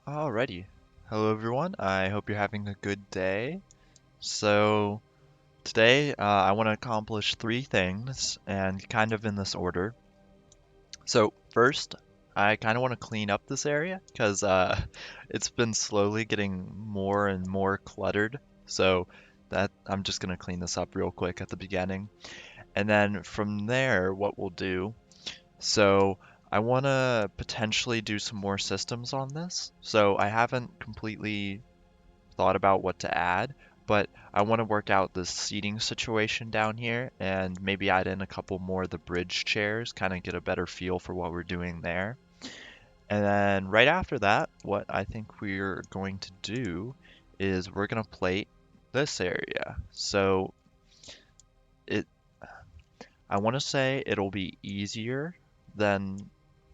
Alrighty. Hello everyone. I hope you're having a good day. So today I want to accomplish three things and kind of in this order. So first, I kind of want to clean up this area because it's been slowly getting more and more cluttered. So that I'm just gonna clean this up real quick at the beginning. And then from there, what we'll do so I want to potentially do some more systems on this. So I haven't completely thought about what to add, but I want to work out the seating situation down here and maybe add in a couple more of the bridge chairs, kind of get a better feel for what we're doing there. And then right after that, what I think we're going to do is we're going to plate this area. So it I want to say it'll be easier than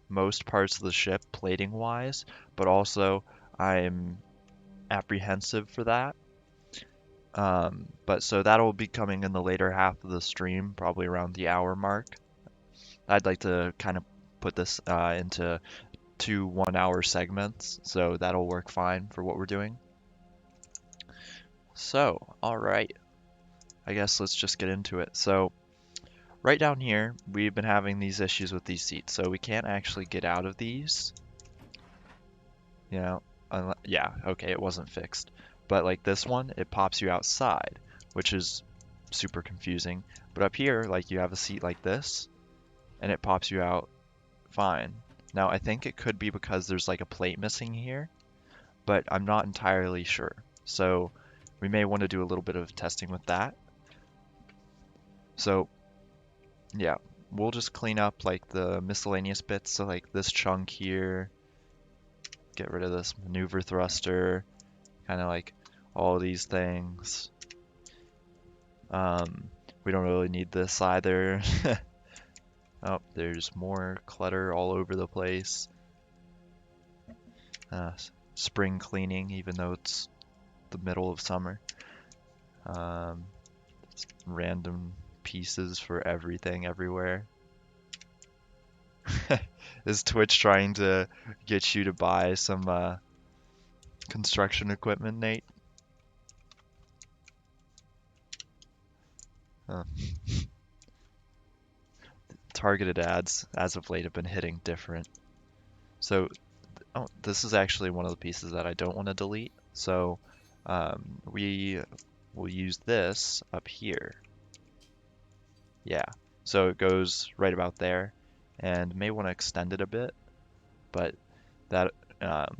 most parts of the ship plating wise, but also I'm apprehensive for that. But so that'll be coming in the later half of the stream, probably around the hour mark. I'd like to kind of put this into two 1 hour segments, so that'll work fine for what we're doing. So, all right, I guess let's just get into it. So, right down here, we've been having these issues with these seats, so we can't actually get out of these. You know, yeah, okay, it wasn't fixed. But like this one, it pops you outside, which is super confusing. But up here, like you have a seat like this, and it pops you out fine. Now, I think it could be because there's like a plate missing here, but I'm not entirely sure. So we may want to do a little bit of testing with that. So yeah, we'll just clean up like the miscellaneous bits. So like this chunk here, get rid of this maneuver thruster, kind of like all these things. We don't really need this either. Oh, there's more clutter all over the place. Uh, Spring cleaning, even though it's the middle of summer. Um, Random pieces for everything everywhere. Is Twitch trying to get you to buy some construction equipment, Nate? Uh, Targeted ads as of late have been hitting different. So, oh, this is actually one of the pieces that I don't want to delete. So, we will use this up here. Yeah, so it goes right about there, and may want to extend it a bit, but that um,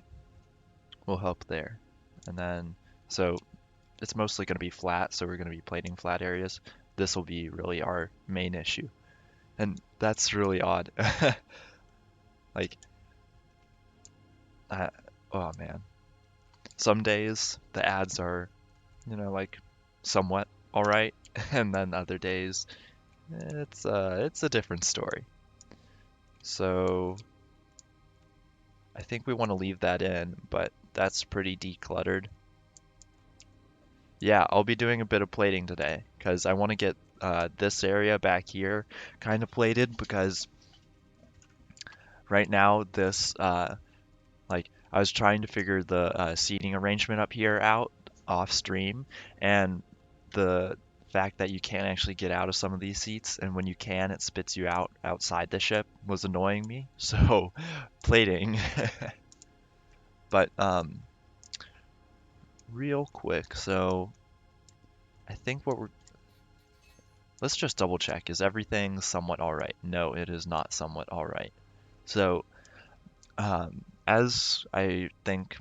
will help there. And then, so it's mostly going to be flat, so we're going to be plating flat areas. This will be really our main issue. And that's really odd. Like, uh, oh man. Some days the ads are, like somewhat all right, and then other days it's a different story. So I think we want to leave that in, but that's pretty decluttered. Yeah, I'll be doing a bit of plating today because I want to get this area back here kind of plated because right now this like I was trying to figure the seating arrangement up here out off stream, and the fact that you can't actually get out of some of these seats, and when you can, it spits you out outside the ship was annoying me. So plating, but real quick, so I think what we're let's just double check. Is everything somewhat all right? No, it is not somewhat all right. So, as I think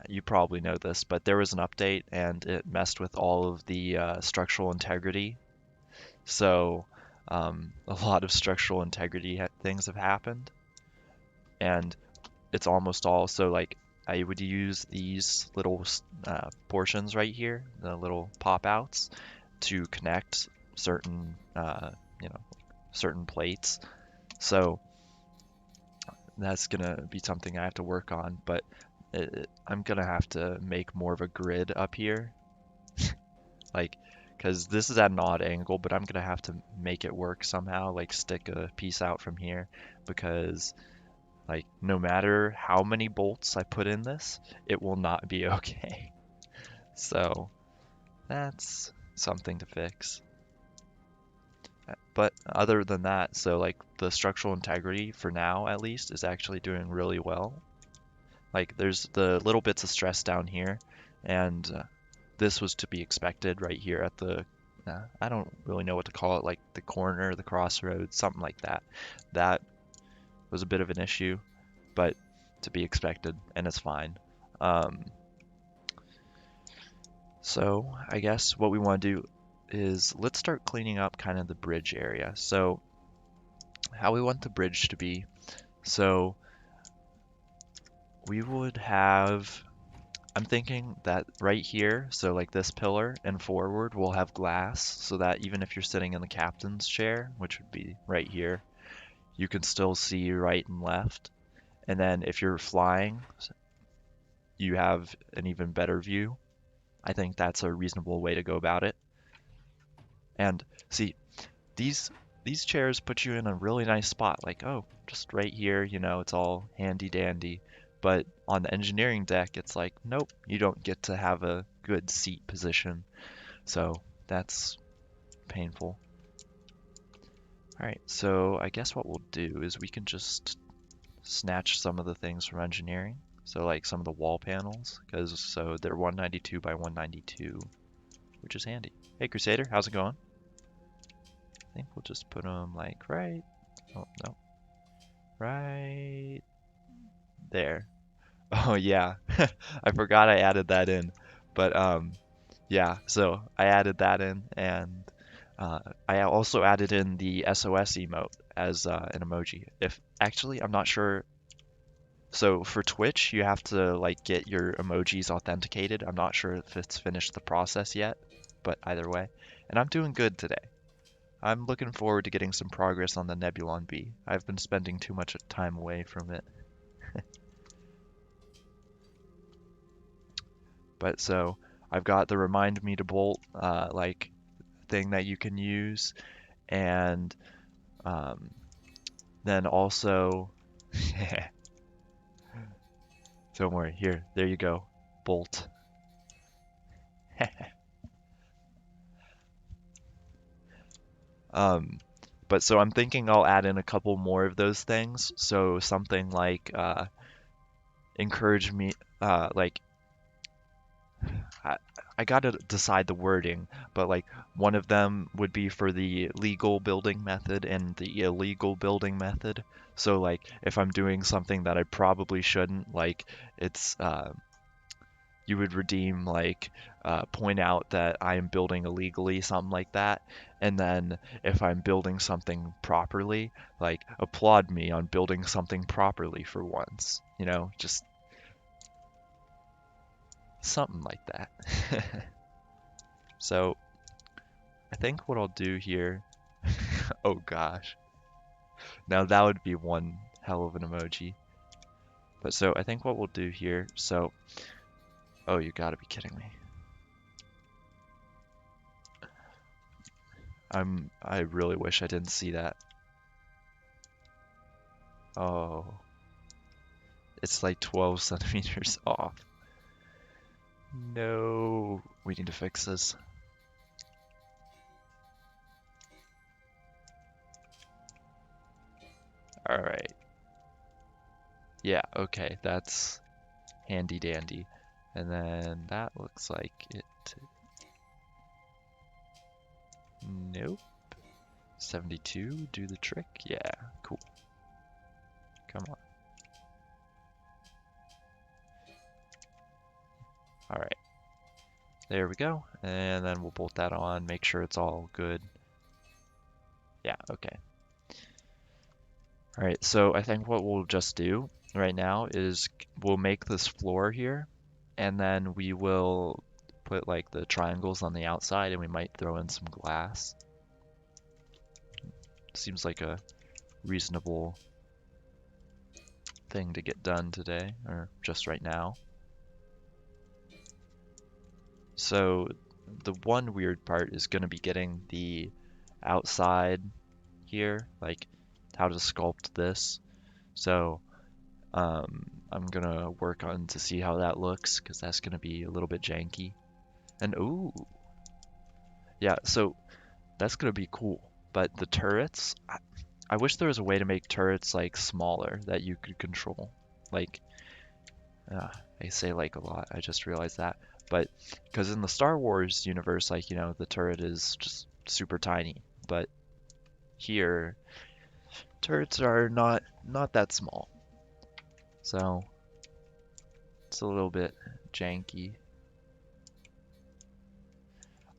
you probably know this, but there was an update and it messed with all of the structural integrity. So, a lot of structural integrity things have happened, and it's almost all so like I would use these little portions right here, the little pop outs, to connect certain, you know, certain plates. So that's gonna be something I have to work on, but I'm gonna have to make more of a grid up here, like, because this is at an odd angle, but I'm gonna have to make it work somehow, like stick a piece out from here, because Like, no matter how many bolts I put in this, it will not be okay. So that's something to fix. But other than that, so like the structural integrity for now at least is actually doing really well. Like there's the little bits of stress down here, and this was to be expected right here at the, I don't really know what to call it, like the corner, the crossroads, something like that. That was a bit of an issue, but to be expected, and it's fine. Um, so I guess what we want to do is let's start cleaning up kind of the bridge area. So how we want the bridge to be. So we would have, I'm thinking that right here, so like this pillar and forward, will have glass so that even if you're sitting in the captain's chair, which would be right here, you can still see right and left. And then if you're flying, you have an even better view. I think that's a reasonable way to go about it. And see, these these chairs put you in a really nice spot. Like, oh, just right here, it's all handy dandy. But on the engineering deck, it's like, nope, you don't get to have a good seat position. So that's painful. All right, so I guess what we'll do is we can just snatch some of the things from engineering. So like some of the wall panels, because so they're 192 by 192, which is handy. Hey Crusader, how's it going? I think we'll just put them like right, oh no, right there. Oh yeah, I forgot I added that in, but yeah, so I added that in, and I also added in the SOS emote as an emoji. If actually, I'm not sure. So for Twitch, you have to like get your emojis authenticated. I'm not sure if it's finished the process yet, but either way. And I'm doing good today. I'm looking forward to getting some progress on the Nebulon-B. I've been spending too much time away from it. But so I've got the remind me to bolt like thing that you can use, and um, then also, don't worry, here, there you go, bolt. Um, but so I'm thinking I'll add in a couple more of those things. So something like encourage me, like I, I gotta decide the wording, but like one of them would be for the legal building method and the illegal building method. So like if I'm doing something that I probably shouldn't, like it's you would redeem like point out that I am building illegally, something like that. And then if I'm building something properly, like applaud me on building something properly for once. Just something like that. So I think what I'll do here, oh gosh, now that would be one hell of an emoji. But so I think what we'll do here, so, oh, you gotta be kidding me. I really wish I didn't see that. Oh, it's like 12 centimeters off. No, we need to fix this. All right. Yeah, okay, that's handy dandy. And then that looks like it. Nope. 72, do the trick? Yeah, cool. Come on. All right. There we go. And then we'll bolt that on, make sure it's all good. Yeah, okay. All right, so I think what we'll just do right now is we'll make this floor here, and then we will put like the triangles on the outside, and we might throw in some glass. Seems like a reasonable thing to get done today, or just right now. So the one weird part is going to be getting the outside here, like how to sculpt this. So I'm gonna work on to see how that looks because that's gonna be a little bit janky. And ooh, yeah, so that's gonna be cool. But the turrets, I wish there was a way to make turrets like smaller that you could control. Like, uh, I say like a lot, I just realized that. But because in the Star Wars universe, like, the turret is just super tiny. But here, turrets are not that small. So it's a little bit janky.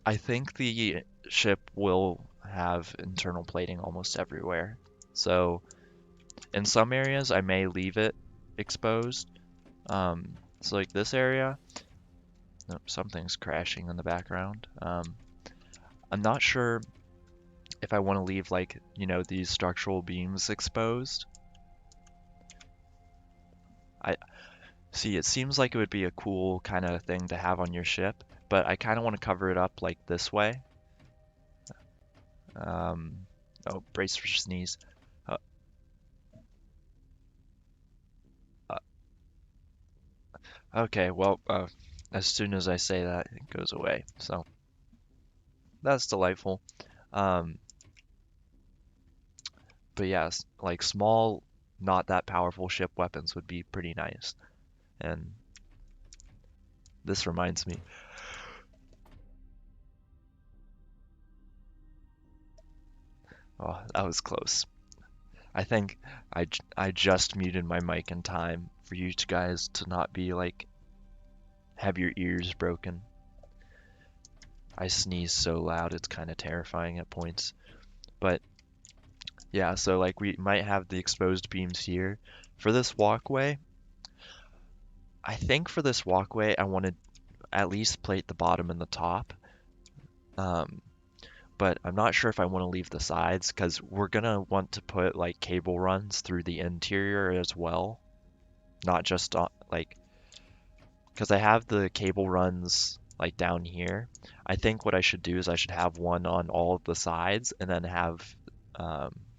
I think the ship will have internal plating almost everywhere. So in some areas, I may leave it exposed. So like this area, nope, something's crashing in the background. I'm not sure if I want to leave like, these structural beams exposed. I see, it seems like it would be a cool kind of thing to have on your ship, but I kind of want to cover it up like this way. Um, oh, brace for sneeze. Uh, uh, okay, well, as soon as I say that, it goes away. So that's delightful. Um, but yes, like small, not that powerful ship weapons would be pretty nice. And this reminds me, oh, that was close. I think I just muted my mic in time for you guys to not be like, have your ears broken. I sneeze so loud, it's kind of terrifying at points. But yeah, so like we might have the exposed beams here. For this walkway, I think for this walkway, I want to at least plate the bottom and the top. Um, but I'm not sure if I want to leave the sides because we're gonna want to put like cable runs through the interior as well, not just on, like, because I have the cable runs like down here. I think what I should do is I should have one on all of the sides and then have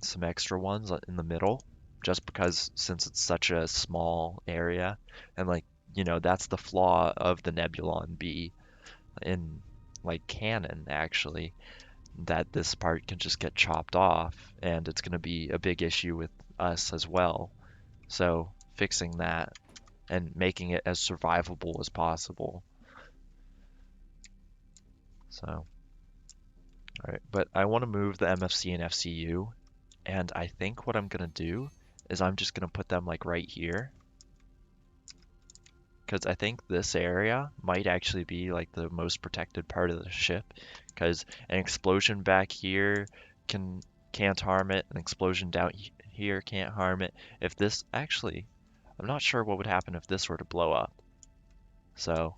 some extra ones in the middle, just because since it's such a small area and like, that's the flaw of the Nebulon-B in like canon actually, that this part can just get chopped off and it's going to be a big issue with us as well. So fixing that and making it as survivable as possible. So, all right, but I want to move the MFC and FCU, and I think what I'm gonna do is I'm just gonna put them like right here, because I think this area might actually be like the most protected part of the ship, because an explosion back here can't harm it, an explosion down here can't harm it. If this actually, I'm not sure what would happen if this were to blow up. So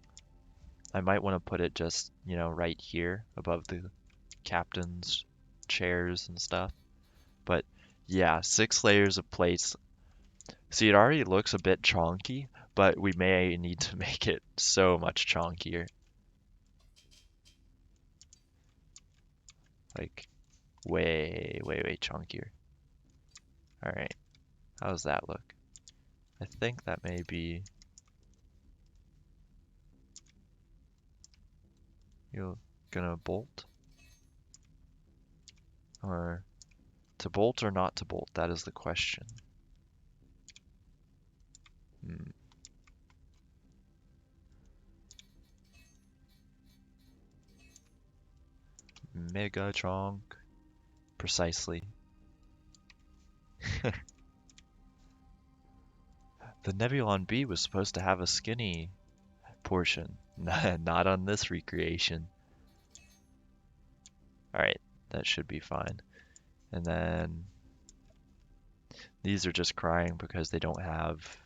I might want to put it just, right here above the captain's chairs and stuff. But yeah, 6 layers of plates. See, it already looks a bit chonky, but we may need to make it so much chonkier. Like, way, way, way chonkier. Alright, how does that look? I think that may be... You're gonna bolt? Or to bolt or not to bolt? That is the question. Hmm. Mega chonk. Precisely. The Nebulon-B was supposed to have a skinny portion. Not on this recreation. Alright, that should be fine. And then these are just crying because they don't have...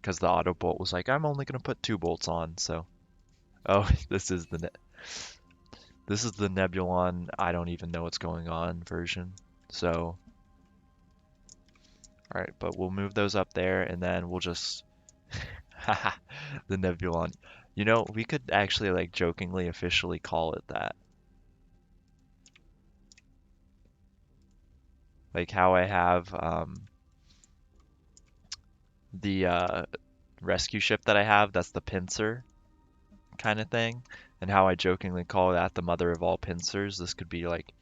Because the auto bolt was like, I'm only going to put 2 bolts on, so... Oh, this is the Nebulon I don't even know what's going on version. So... Alright, but we'll move those up there and then we'll just... Haha, the Nebulon. We could actually like jokingly officially call it that. Like how I have the rescue ship that I have, that's the pincer kind of thing, and how I jokingly call that the mother of all pincers. This could be like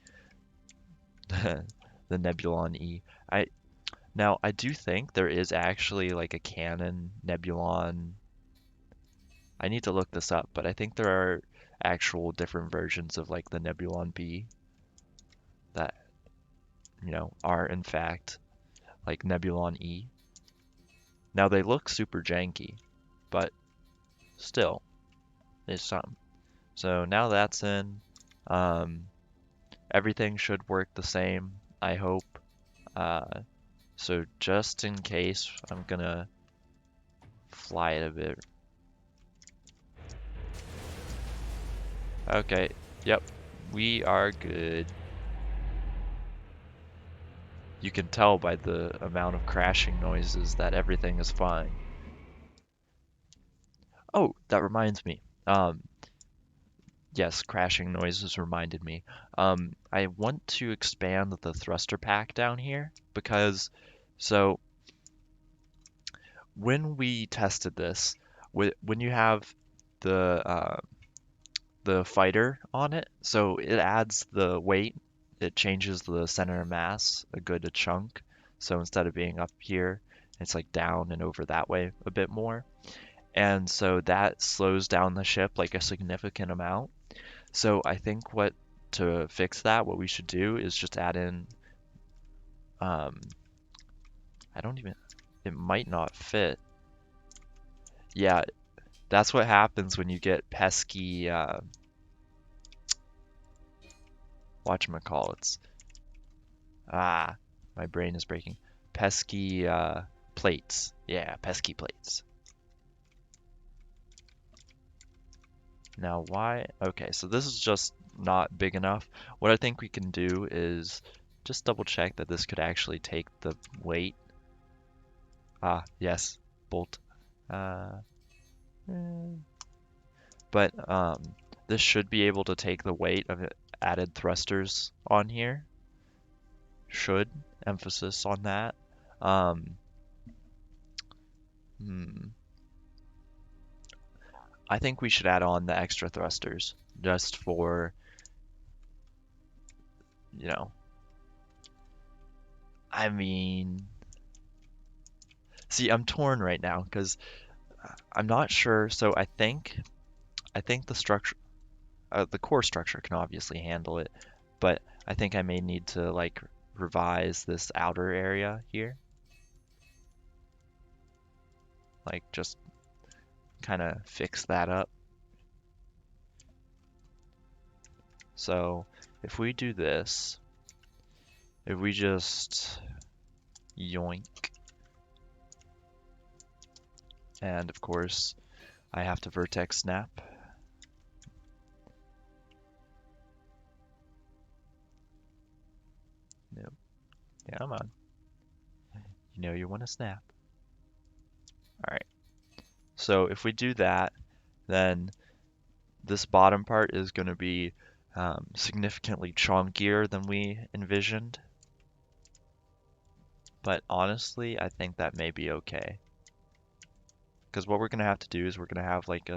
the Nebulon-E. I do think there is actually like a canon Nebulon. I need to look this up, but I think there are actual different versions of like the Nebulon-B that, are in fact like Nebulon-E. Now they look super janky, but still, it's something. So now that's in. Um, Everything should work the same, I hope. Uh, so just in case, I'm gonna fly it a bit. Okay, yep, we are good. You can tell by the amount of crashing noises that everything is fine. Oh, that reminds me. Yes, crashing noises reminded me. I want to expand the thruster pack down here because, so when we tested this, when you have the the fighter on it, so it adds the weight, it changes the center of mass a good chunk. So instead of being up here, it's like down and over that way a bit more. And so that slows down the ship like a significant amount. So I think to fix that, what we should do is just add in, um, I don't even, it might not fit. Yeah, that's what happens when you get pesky, whatchamacallits. Ah, my brain is breaking. Pesky, plates. Yeah, pesky plates. Now why? Okay, so this is just not big enough. What I think we can do is just double check that this could actually take the weight. Ah, yes, bolt. Uh, eh, but this should be able to take the weight of added thrusters on here. Should, emphasis on that. Um, hmm. I think we should add on the extra thrusters just for, you know, I mean, see, I'm torn right now because I'm not sure. So I think the structure, the core structure can obviously handle it, but I think I may need to like revise this outer area here, like just kind of fix that up. So if we do this, if we just yoink, and of course I have to vertex snap. Nope. Come on. You know you want to snap. All right. So if we do that, then this bottom part is going to be significantly chunkier than we envisioned. But honestly, I think that may be okay. Because what we're going to have to do is we're going to have like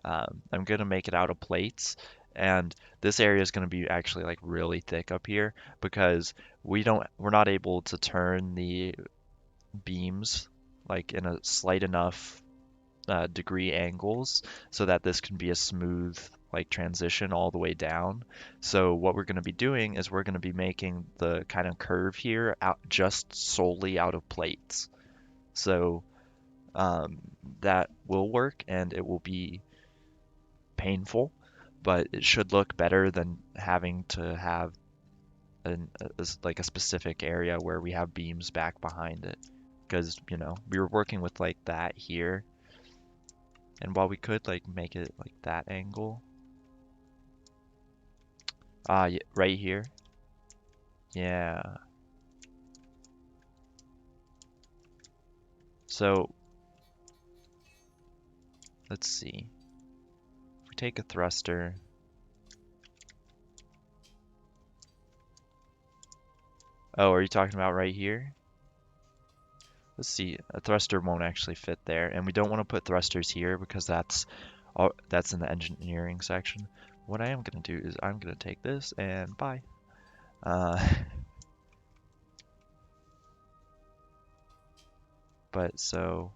I'm going to make it out of plates. And this area is going to be actually like really thick up here because we're not able to turn the beams like in a slight enough degree angles so that this can be a smooth like transition all the way down. So what we're going to be doing is we're going to be making the kind of curve here out just solely out of plates. So um, that will work and it will be painful, but it should look better than having to have like a specific area where we have beams back behind it. Because, we were working with like that here. And while we could like make it like that angle, yeah, right here. Yeah. So let's see. If we take a thruster, oh, are you talking about right here? let's see, a thruster won't actually fit there, and we don't want to put thrusters here because that's in the engineering section. What I am gonna do is I'm gonna take this and bye. Uh, but so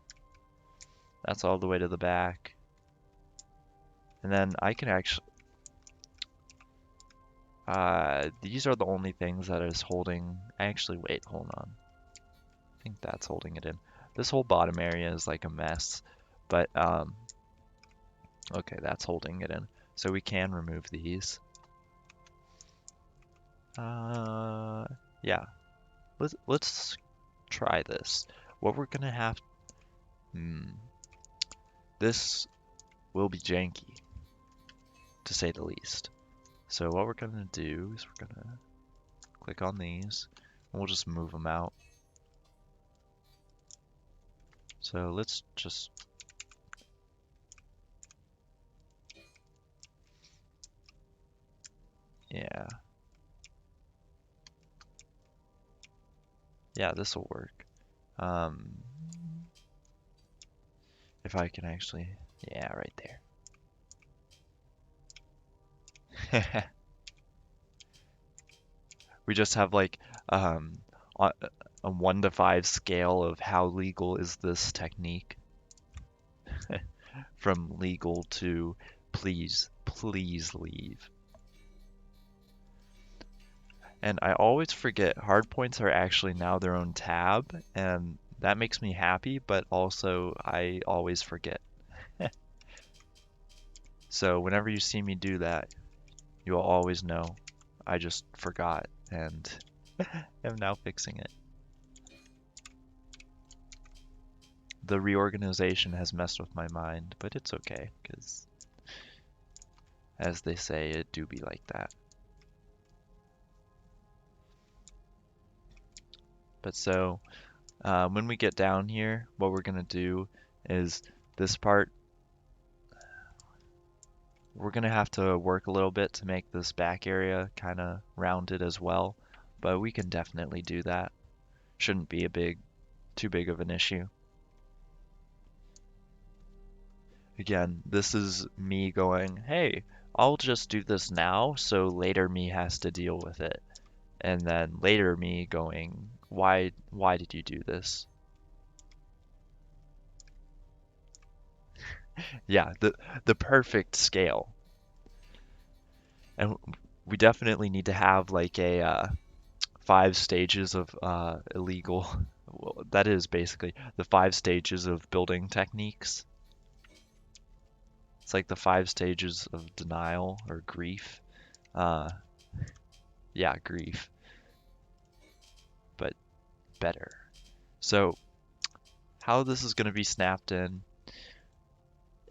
that's all the way to the back, and then I can actually. These are the only things that is holding. Actually, wait, hold on. I think that's holding it in. This whole bottom area is like a mess, but okay, that's holding it in. So we can remove these. Yeah, let's try this. What we're gonna have, this will be janky, to say the least. So what we're gonna do is we're gonna click on these, and we'll just move them out. So let's just, yeah, yeah, this will work. If I can actually, yeah, right there. We just have like a 1 to 5 scale of how legal is this technique, from legal to please, please leave. And I always forget hardpoints are actually now their own tab, and that makes me happy, but also I always forget. So whenever you see me do that, you'll always know I just forgot and am now fixing it. The reorganization has messed with my mind, but it's okay, because as they say, it do be like that. But so, when we get down here, what we're gonna do is this part, we're gonna have to work a little bit to make this back area kind of rounded as well, but we can definitely do that. Shouldn't be too big of an issue. Again, this is me going, hey, I'll just do this now, so later me has to deal with it. And then later me going, why did you do this? Yeah, the perfect scale. And we definitely need to have like a 5 stages of illegal. Well, that is basically the 5 stages of building techniques. It's like the 5 stages of denial or grief. Uh, yeah, grief, but better. So how this is going to be snapped in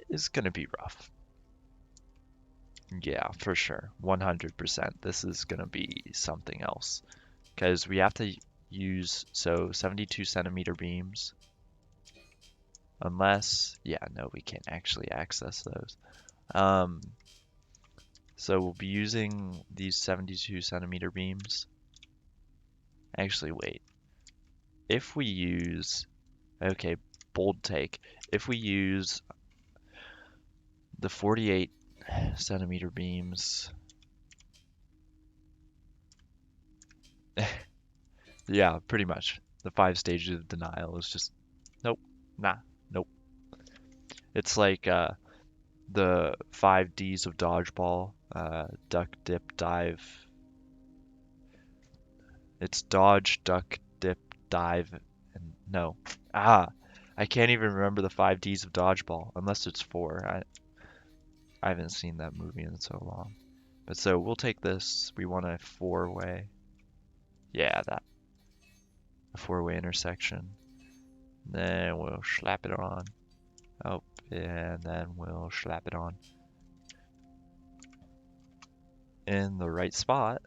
is going to be rough. Yeah, for sure. 100%. This is going to be something else. Because we have to use, so 72 centimeter beams. Unless, yeah, no, we can't actually access those. So we'll be using these 72 centimeter beams. Actually, wait. If we use, okay, bold take. If we use the 48 centimeter beams, yeah, pretty much. The 5 stages of denial is just, nope, nah, nope. It's like the 5 Ds of dodgeball, duck, dip, dive. It's dodge, duck, dip, dive, and no. I can't even remember the 5 Ds of dodgeball, unless it's 4. I haven't seen that movie in so long. But so we'll take this. We want a 4-way. Yeah, that. A 4-way intersection. Then we'll slap it on. Oh, and then we'll slap it on. In the right spot.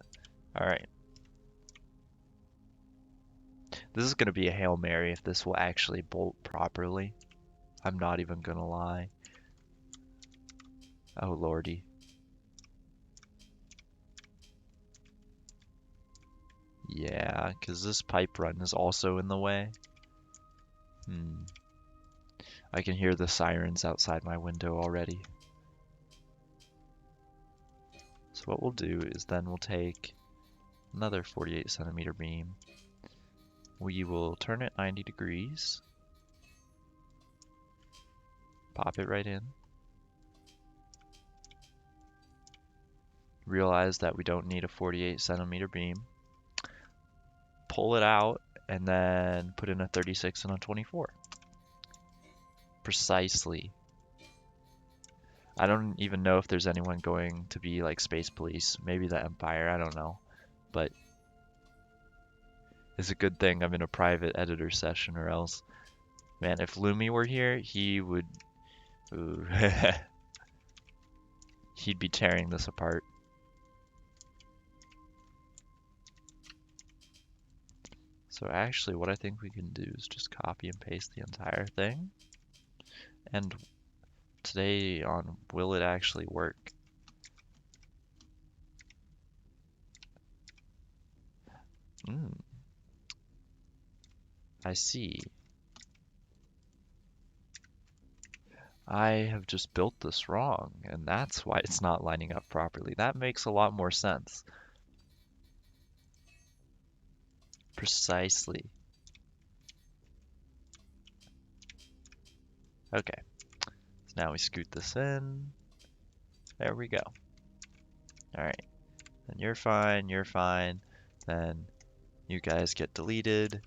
Alright. This is going to be a Hail Mary if this will actually bolt properly. I'm not even going to lie. Oh, lordy. Yeah, because this pipe run is also in the way. Hmm. I can hear the sirens outside my window already. So what we'll do is then we'll take another 48 centimeter beam. We will turn it 90 degrees. Pop it right in. Realize that we don't need a 48 centimeter beam. Pull it out and then put in a 36 and a 24. Precisely. I don't even know if there's anyone going to be like Space Police. Maybe the Empire, I don't know. But it's a good thing I'm in a private editor session, or else, man, if Lumi were here, he would... Ooh. He'd be tearing this apart. So actually what I think we can do is just copy and paste the entire thing. And today on will it actually work? I see. I have just built this wrong, and that's why it's not lining up properly. That makes a lot more sense. Precisely. Okay, so now we scoot this in. There we go. Alright, then you're fine, you're fine. Then you guys get deleted.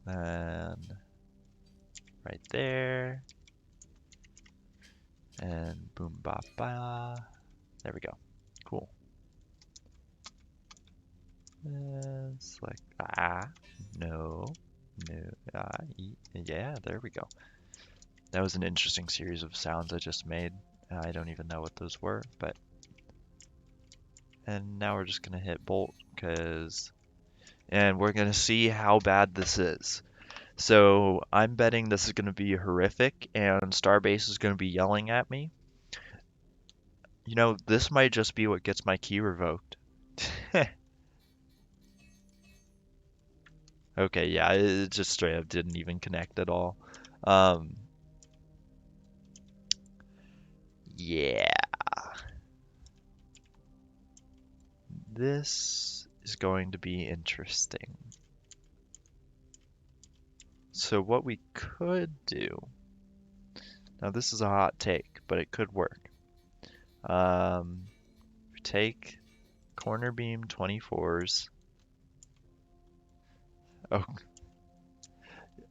Then right there. And boom ba ba. There we go. Cool. And select no. Yeah, there we go. That was an interesting series of sounds I just made. I don't even know what those were, but... And now we're just gonna hit bolt, and we're gonna see how bad this is. So I'm betting this is gonna be horrific, and Starbase is gonna be yelling at me. You know, this might just be what gets my key revoked. Okay, yeah, it just straight up didn't even connect at all. Um, yeah, this is going to be interesting. So what we could do, now this is a hot take, but it could work. Take corner beam 24s. Oh,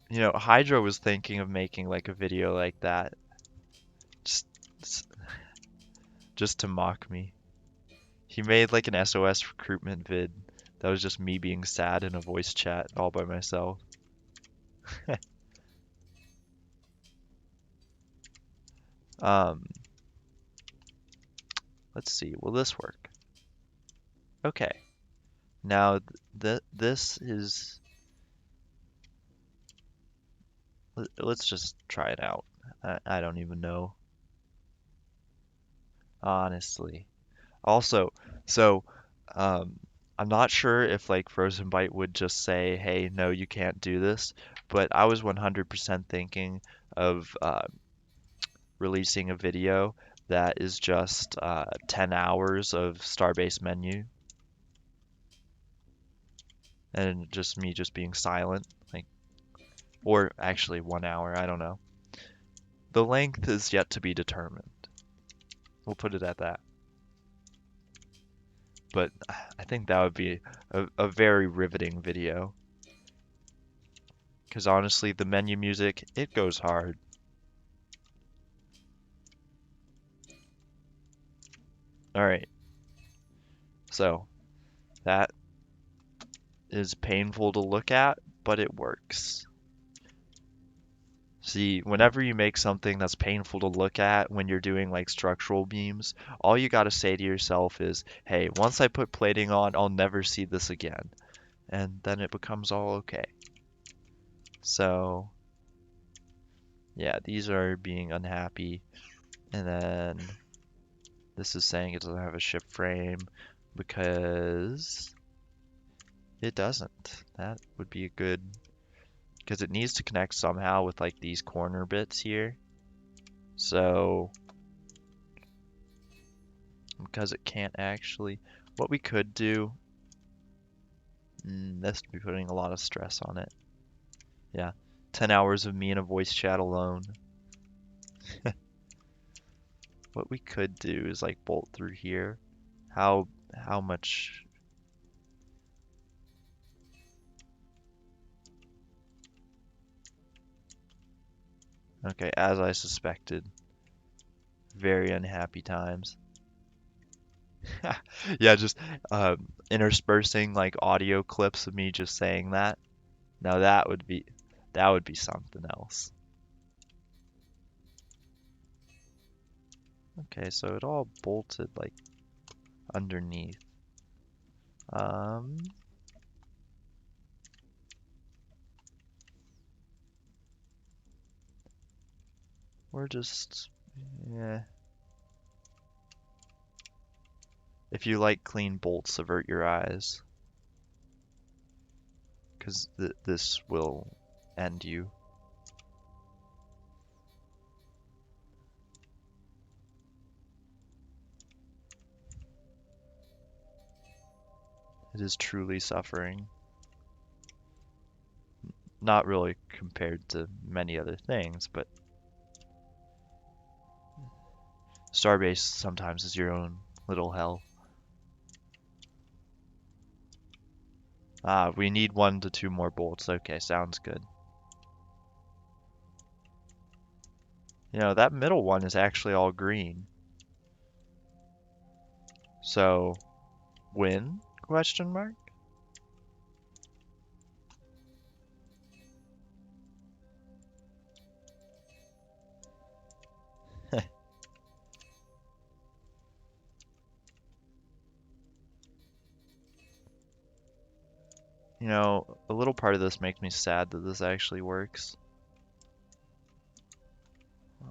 you know, Hydra was thinking of making like a video like that, just, just to mock me. He made like an SOS recruitment vid that was just me being sad in a voice chat all by myself. Um, let's see, will this work? Okay, now this is, let's just try it out. I don't even know, honestly. Also, so um, I'm not sure if like Frozen Byte would just say, "Hey, no, you can't do this," but I was 100% thinking of releasing a video that is just 10 hours of Starbase menu and just me just being silent, like, or actually 1 hour, I don't know. The length is yet to be determined. We'll put it at that. But I think that would be a very riveting video. Because honestly, the menu music, it goes hard. Alright, so that is painful to look at, but it works. See, whenever you make something that's painful to look at when you're doing like structural beams, all you gotta say to yourself is, hey, once I put plating on, I'll never see this again. And then it becomes all okay. So, yeah, these are being unhappy. And then this is saying it doesn't have a ship frame because it doesn't. That would be a good, because it needs to connect somehow with like these corner bits here. So, because it can't actually, what we could do, this would be putting a lot of stress on it. Yeah, 10 hours of me in a voice chat alone. What we could do is like bolt through here. How much? Okay, as I suspected. Very unhappy times. Yeah, just interspersing like audio clips of me just saying that. Now that would be something else. Okay, so it all bolted like underneath. Um, we're just yeah. If you like clean bolts, avert your eyes, because this will end you. It is truly suffering. Not really compared to many other things, but Starbase sometimes is your own little hell. Ah, we need 1 to 2 more bolts. Okay, sounds good. You know, that middle one is actually all green. So, win? Question mark? You know, a little part of this makes me sad that this actually works.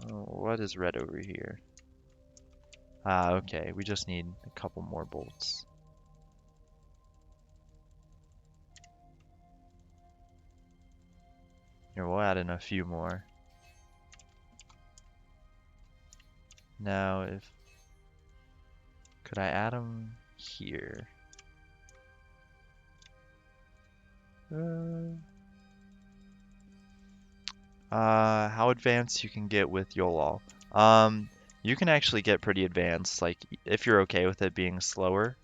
What is red over here? Ah, okay, we just need a couple more bolts. Here, we'll add in a few more. Now, could I add them here? How advanced you can get with YOLOL? You can actually get pretty advanced, like, if you're okay with it being slower.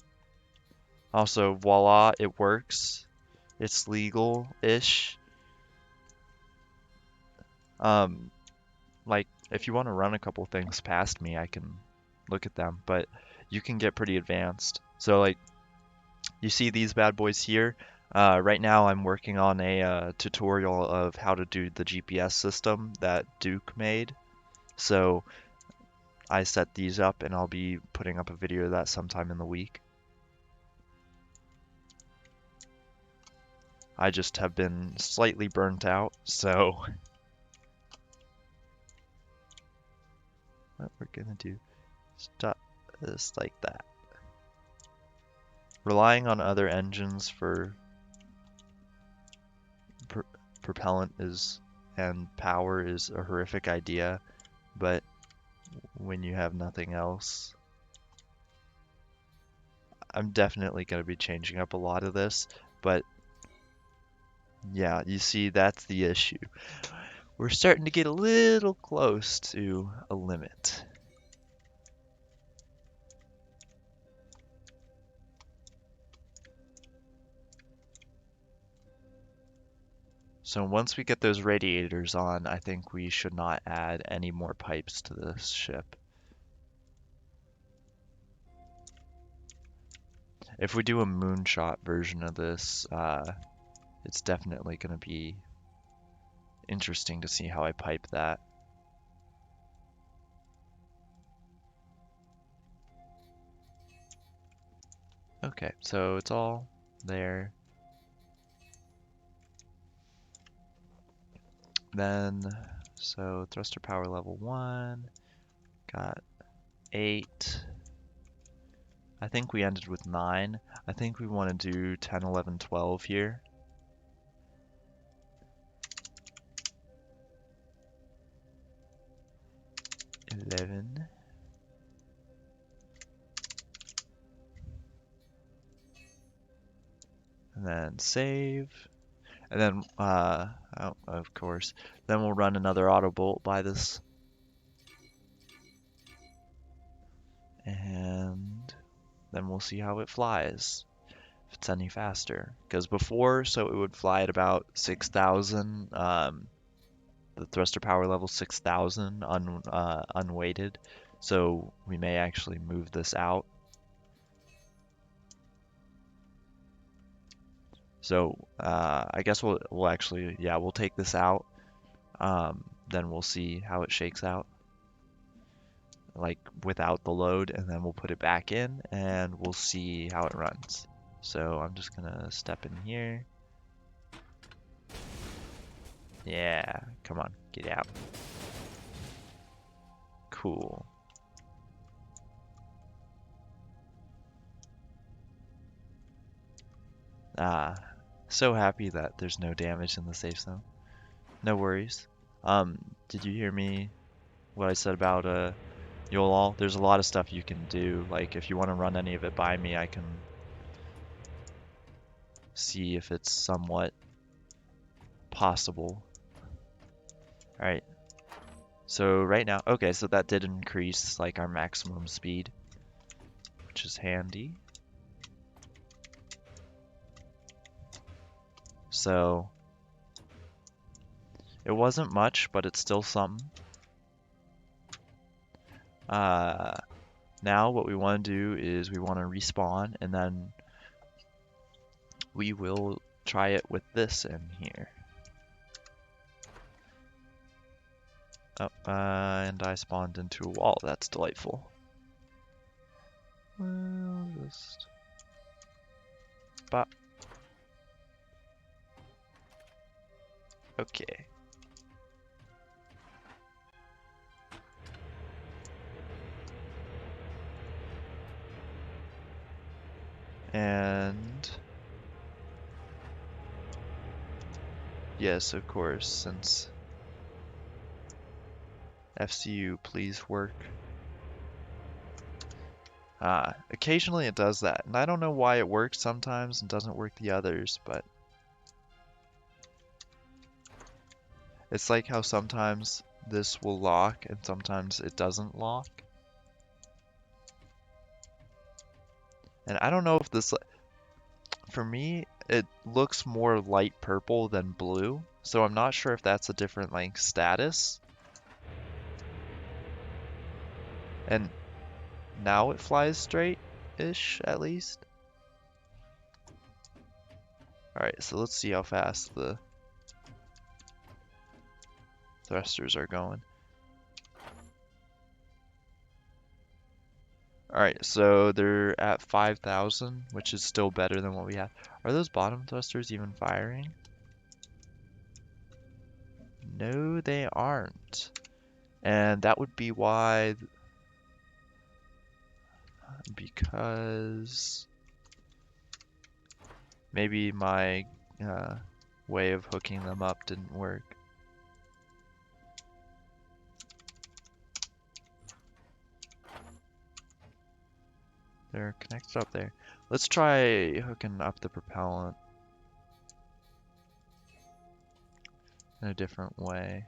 Also, voila, it works. It's legal-ish. Um, like, if you want to run a couple things past me, I can look at them, but you can get pretty advanced. So, like, you see these bad boys here? Right now I'm working on a tutorial of how to do the GPS system that Duke made. So I set these up and I'll be putting up a video of that sometime in the week. I just have been slightly burnt out, so what we're gonna do, stop this like that. Relying on other engines for propellant and power is a horrific idea, but when you have nothing else, I'm definitely going to be changing up a lot of this, but yeah, you see, that's the issue. We're starting to get a little close to a limit. So once we get those radiators on, I think we should not add any more pipes to this ship. If we do a moonshot version of this, it's definitely going to be interesting to see how I pipe that. Okay, so it's all there. Then, so thruster power level 1, got 8. I think we ended with 9. I think we want to do 10, 11, 12 here. $11. And then save. And then, oh, of course, then we'll run another auto bolt by this. And then we'll see how it flies, if it's any faster. Because before, so it would fly at about 6,000, the thruster power level 6,000 unweighted. So we may actually move this out. So I guess we'll actually, yeah, we'll take this out. Then we'll see how it shakes out, like without the load, and then we'll put it back in and we'll see how it runs. So I'm just gonna step in here. Yeah, come on, get out. Cool. So happy that there's no damage in the safe zone. No worries. Did you hear me, what I said about YOLOL? There's a lot of stuff you can do. Like, if you want to run any of it by me, I can see if it's somewhat possible. Alright. So right now, okay, so that did increase like our maximum speed, which is handy. So it wasn't much, but it's still something. Now what we want to do is we want to respawn, and then we will try it with this in here. Oh, and I spawned into a wall. That's delightful. Well, just bop. Okay. And yes, of course, since FCU, please work. Occasionally it does that, and I don't know why it works sometimes and doesn't work the others, but it's like how sometimes this will lock and sometimes it doesn't lock. And I don't know if this, for me, it looks more light purple than blue, so I'm not sure if that's a different like status. And now it flies straight-ish, at least. Alright, so let's see how fast the thrusters are going. Alright, so they're at 5,000, which is still better than what we had. Are those bottom thrusters even firing? No, they aren't. And that would be why, because maybe my way of hooking them up didn't work. They're connected up there. Let's try hooking up the propellant in a different way.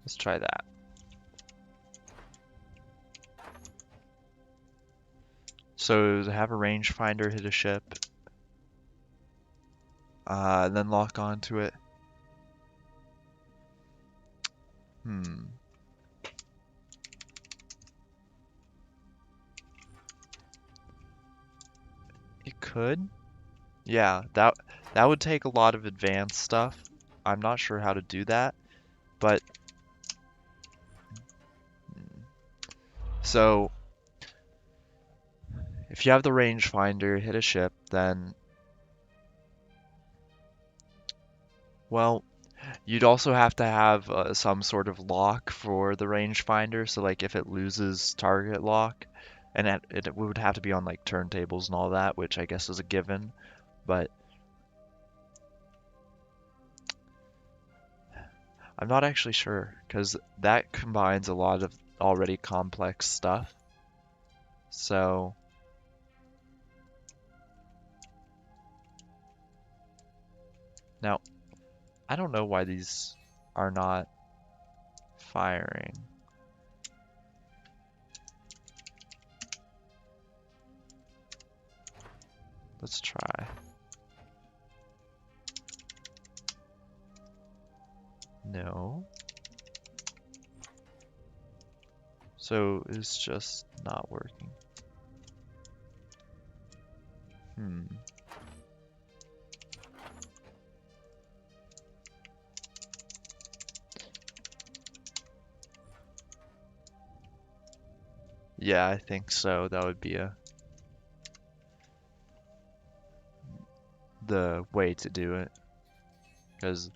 Let's try that. So have a rangefinder hit a ship, and then lock onto it. It could. Yeah, that would take a lot of advanced stuff. I'm not sure how to do that, but so if you have the rangefinder hit a ship, then Well, you'd also have to have some sort of lock for the rangefinder, so like if it loses target lock, and it would have to be on like turntables and all that, which I guess is a given, but I'm not actually sure, because that combines a lot of already complex stuff. So, now, I don't know why these are not firing. Let's try. No. So it's just not working. Hmm. Yeah, I think so. That would be the way to do it. Because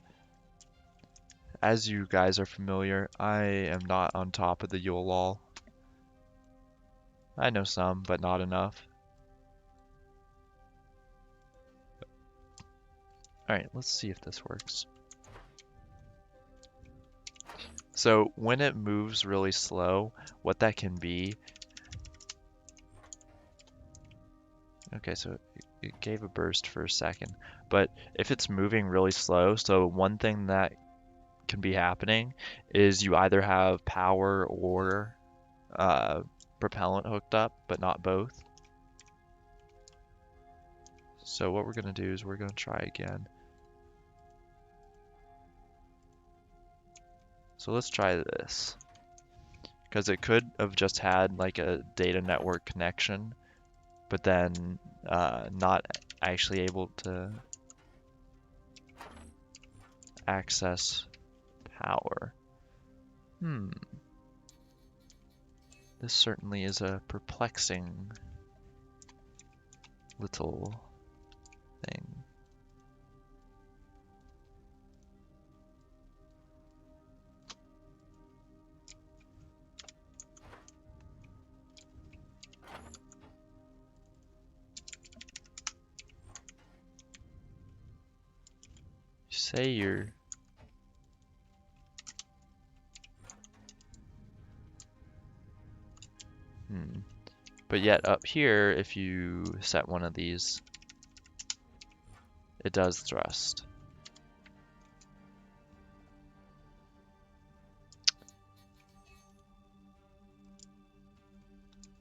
as you guys are familiar, I am not on top of the Yule Law. I know some, but not enough. Alright, let's see if this works. So when it moves really slow, what that can be... Okay, so it gave a burst for a second. But if it's moving really slow, so one thing that can be happening is you either have power or propellant hooked up, but not both. So what we're going to do is we're going to try again. So let's try this. Because it could have just had like a data network connection, but then not actually able to access power. This certainly is a perplexing little thing. You say you're... But yet up here, if you set one of these, it does thrust.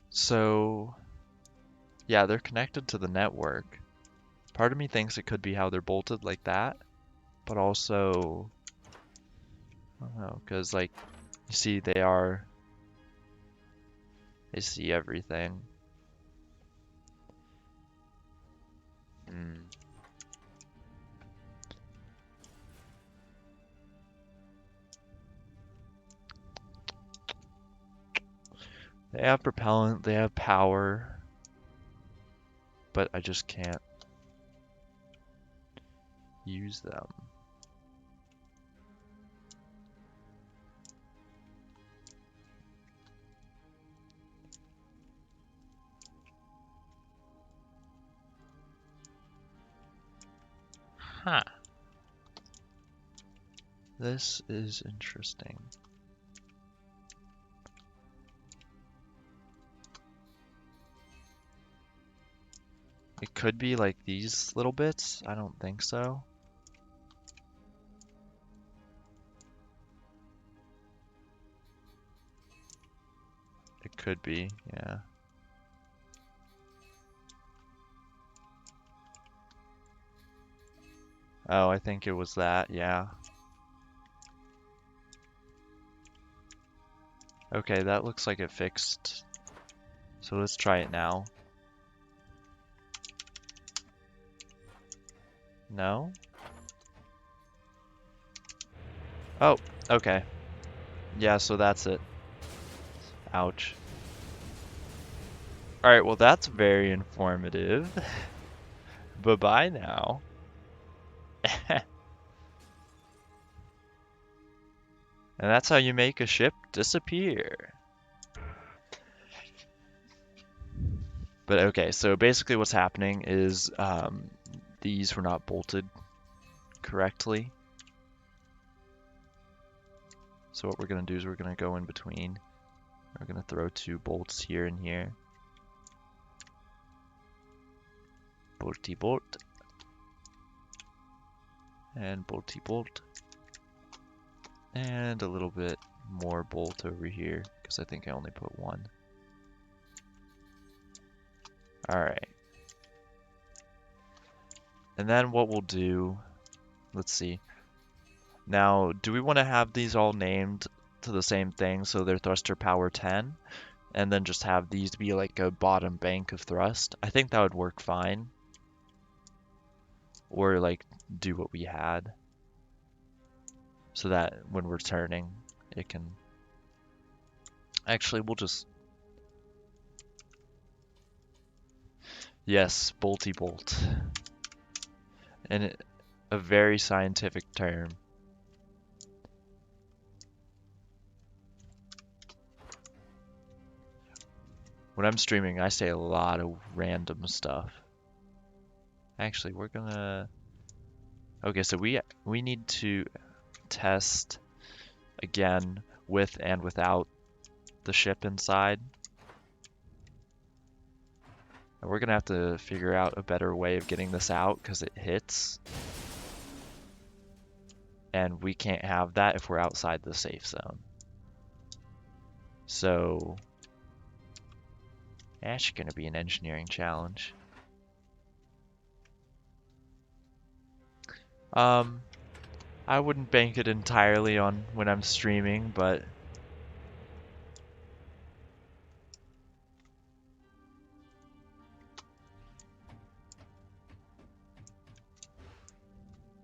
So, yeah, they're connected to the network. Part of me thinks it could be how they're bolted like that, but also, I don't know, because like, you see they see everything. They have propellant, they have power, but I just can't use them. Huh. This is interesting. It could be like these little bits. I don't think so. It could be, yeah. Oh, I think it was that, yeah. Okay, that looks like it fixed. So let's try it now. No? Oh, okay. Yeah, so that's it. Ouch. Alright, well that's very informative. Bye-bye now. And that's how you make a ship disappear. But okay, so basically what's happening is these were not bolted correctly. So what we're going to do is we're going to go in between. We're going to throw 2 bolts here and here. Bolty bolt. And bolty bolt. And a little bit more bolt over here, because I think I only put 1. Alright. And then what we'll do, let's see. Now, do we want to have these all named to the same thing, so they're thruster power 10? And then just have these be like a bottom bank of thrust? I think that would work fine. Or like do what we had. So that when we're turning, it can... Actually, we'll just... Yes, bolty bolt. And a very scientific term. When I'm streaming, I say a lot of random stuff. Actually, we're gonna... Okay, so we need to test again with and without the ship inside. And we're gonna have to figure out a better way of getting this out because it hits. And we can't have that if we're outside the safe zone. So that's gonna be an engineering challenge. I wouldn't bank it entirely on when I'm streaming, but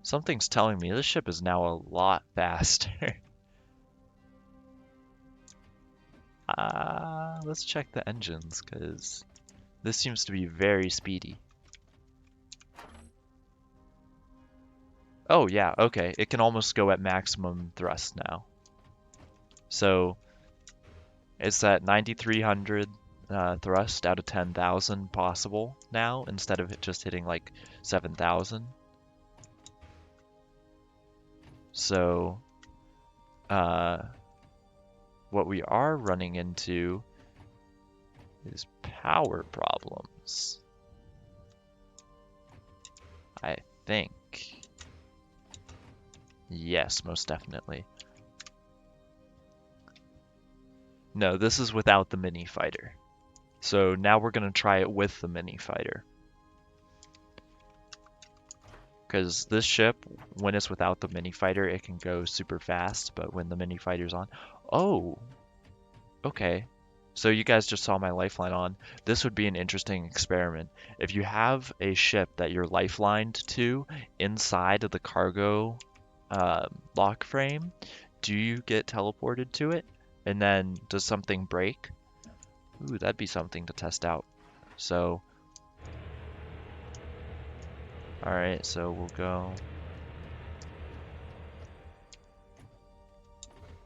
something's telling me this ship is now a lot faster. Let's check the engines, because this seems to be very speedy. Oh yeah, okay. It can almost go at maximum thrust now. So it's at 9,300 thrust out of 10,000 possible now, instead of it just hitting like 7,000. So what we are running into is power problems, I think. Yes, most definitely. No, this is without the mini fighter. So now we're going to try it with the mini fighter. Because this ship, when it's without the mini fighter, it can go super fast, but when the mini fighter's on... Oh! Okay. So you guys just saw my lifeline on. This would be an interesting experiment. If you have a ship that you're lifelined to inside of the cargo lock frame, do you get teleported to it? And then does something break? Ooh, that'd be something to test out. So, alright, so we'll go.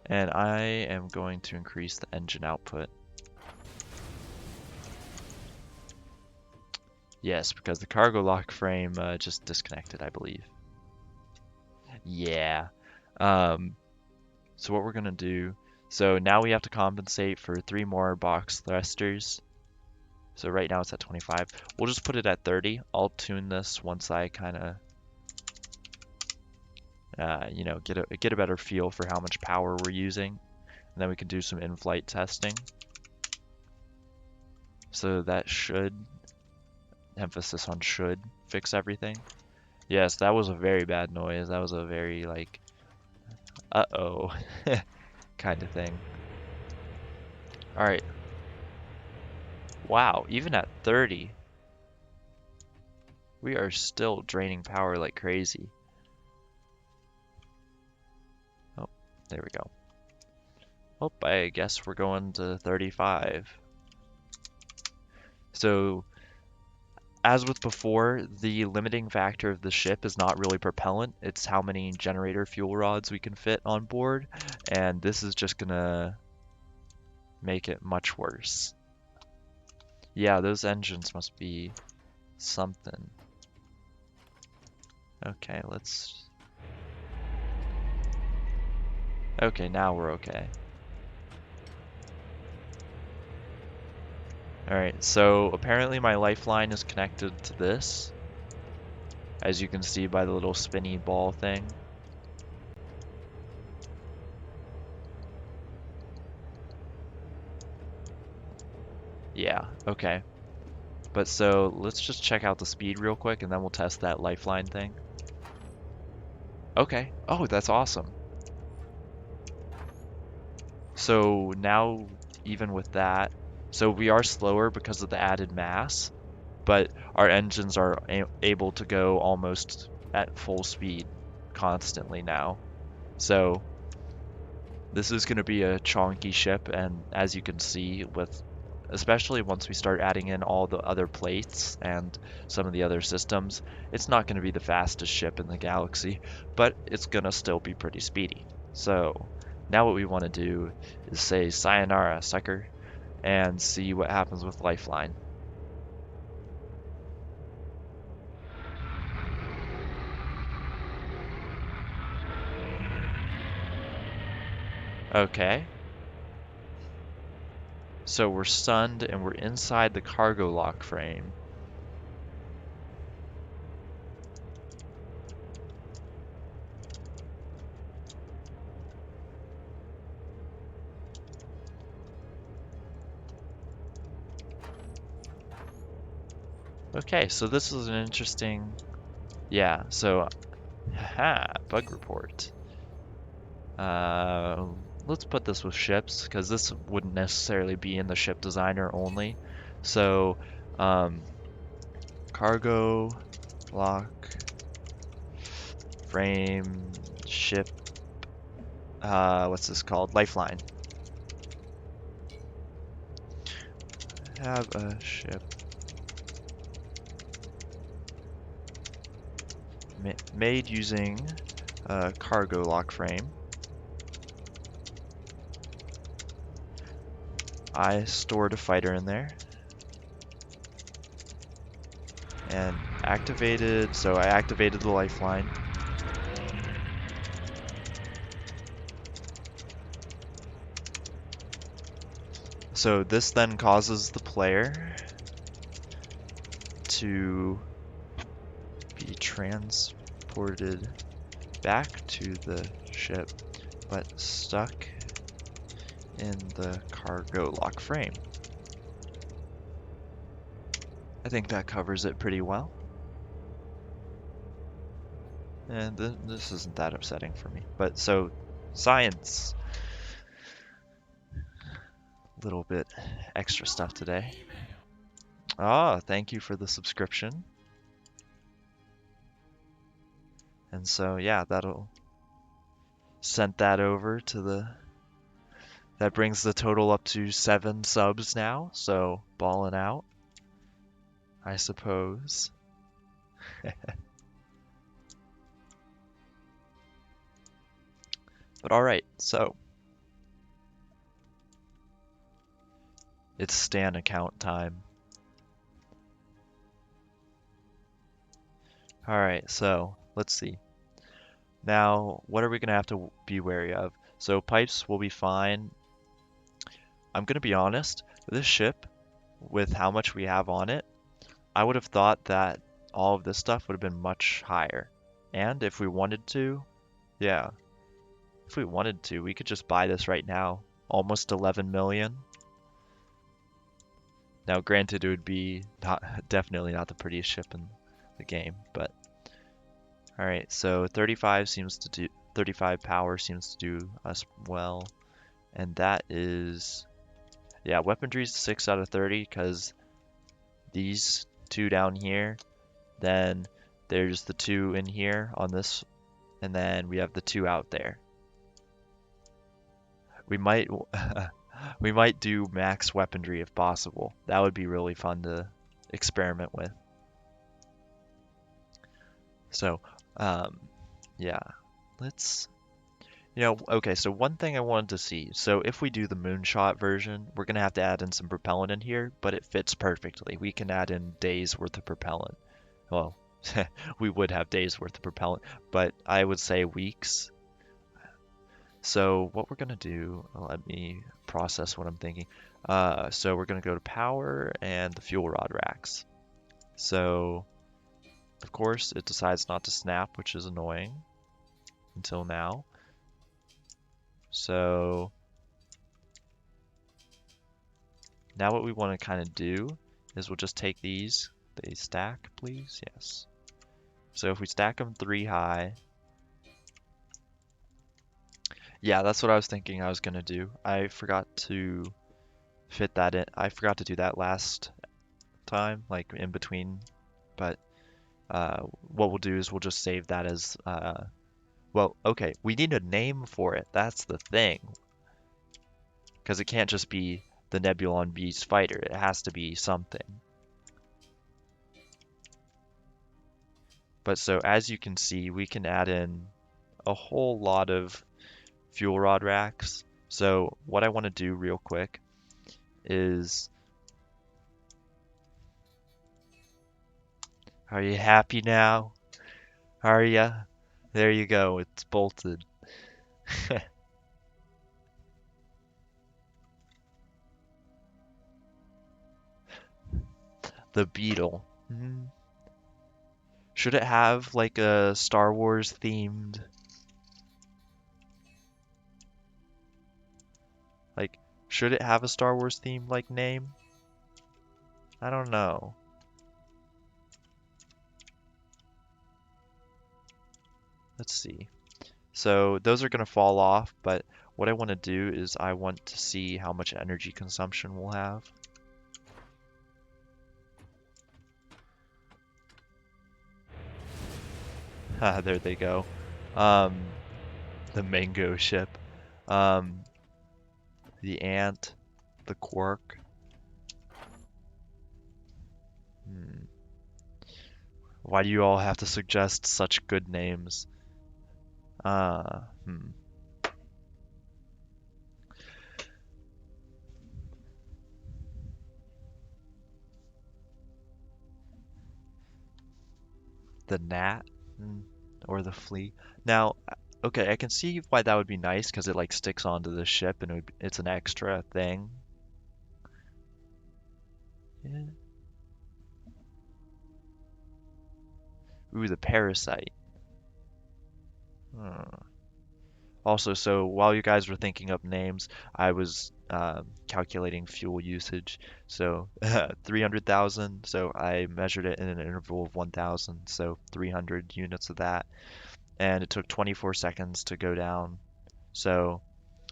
And I am going to increase the engine output. Yes, because the cargo lock frame just disconnected, I believe. Yeah. So what we're gonna do, so now we have to compensate for 3 more box thrusters. So right now it's at 25. We'll just put it at 30. I'll tune this once I kind of, you know, get a better feel for how much power we're using. And then we can do some in-flight testing. So that should, emphasis on should, fix everything. Yes, that was a very bad noise. That was a very, like, uh-oh kind of thing. Alright. Wow, even at 30, we are still draining power like crazy. Oh, there we go. Oh, I guess we're going to 35. So, as with before, the limiting factor of the ship is not really propellant, it's how many generator fuel rods we can fit on board. and this is just gonna make it much worse. Yeah, those engines must be something. Okay, let's... Okay, now we're okay. Alright, so apparently my lifeline is connected to this, as you can see by the little spinny ball thing. Yeah, okay. But so let's just check out the speed real quick and then we'll test that lifeline thing. Okay. Oh, that's awesome. So now, even with that, so we are slower because of the added mass, but our engines are able to go almost at full speed constantly now. So this is going to be a chonky ship, and as you can see, with especially once we start adding in all the other plates and some of the other systems, it's not going to be the fastest ship in the galaxy, but it's going to still be pretty speedy. So now what we want to do is say sayonara, sucker, and see what happens with Lifeline. Okay. So we're stunned and we're inside the cargo lock frame. Okay, so this is an interesting... Yeah, so... Haha, bug report. Let's put this with ships, because this wouldn't necessarily be in the ship designer only. So, cargo, lock, frame, ship, what's this called? Lifeline. Have a ship made using a cargo lock frame. I stored a fighter in there and activated, so I activated the lifeline. So this then causes the player to be transported back to the ship, but stuck in the cargo lock frame. I think that covers it pretty well. And this isn't that upsetting for me. But so, science. A little bit extra stuff today. Ah, thank you for the subscription. And so, yeah, that'll sent that over to the... That brings the total up to 7 subs now, so ballin' out, I suppose. But alright, so it's Stan account time. Alright, so let's see. Now, what are we gonna have to be wary of? So pipes will be fine. I'm gonna be honest, this ship, with how much we have on it, I would have thought that all of this stuff would have been much higher. And if we wanted to, yeah, if we wanted to, we could just buy this right now. Almost 11 million. Now, granted, it would be definitely not the prettiest ship in the game, but alright, so 35 power seems to do us well. And that is, yeah, weaponry is 6 out of 30 because these 2 down here, then there's the 2 in here on this, and then we have the 2 out there. We might we might do max weaponry if possible. That would be really fun to experiment with. So, yeah, let's... Okay, so one thing I wanted to see. So if we do the moonshot version, we're gonna have to add in some propellant in here, but it fits perfectly. We can add in days worth of propellant. Well, we would have days worth of propellant, but I would say weeks. So what we're gonna do, let me process what I'm thinking. So we're gonna go to power and the fuel rod racks. So of course it decides not to snap, which is annoying until now. So now what we want to kind of do is we'll just take these. They stack, please? Yes. So if we stack them 3 high, yeah, that's what I was thinking I was gonna do. I forgot to fit that in. I forgot to do that last time, like in between. But what we'll do is we'll just save that as well, okay, we need a name for it. That's the thing. Because it can't just be the Nebulon-B's fighter. It has to be something. But so as you can see, we can add in a whole lot of fuel rod racks. So what I want to do real quick is, are you happy now? Are ya? There you go, it's bolted. The Beetle. Should it have like a Star Wars themed, like, should it have a Star Wars themed like name? I don't know. Let's see. So those are going to fall off, but what I want to do is I want to see how much energy consumption we'll have. There they go. Um, the mango ship. Um, the ant. The quark. Hmm. Why do you all have to suggest such good names? Hmm. The gnat? Or the flea? Now, okay, I can see why that would be nice because it like sticks onto the ship and it's an extra thing. Yeah. Ooh, the parasite. Hmm. Also, so while you guys were thinking up names, I was calculating fuel usage. So 300,000. So I measured it in an interval of 1,000. So 300 units of that. And it took 24 seconds to go down. So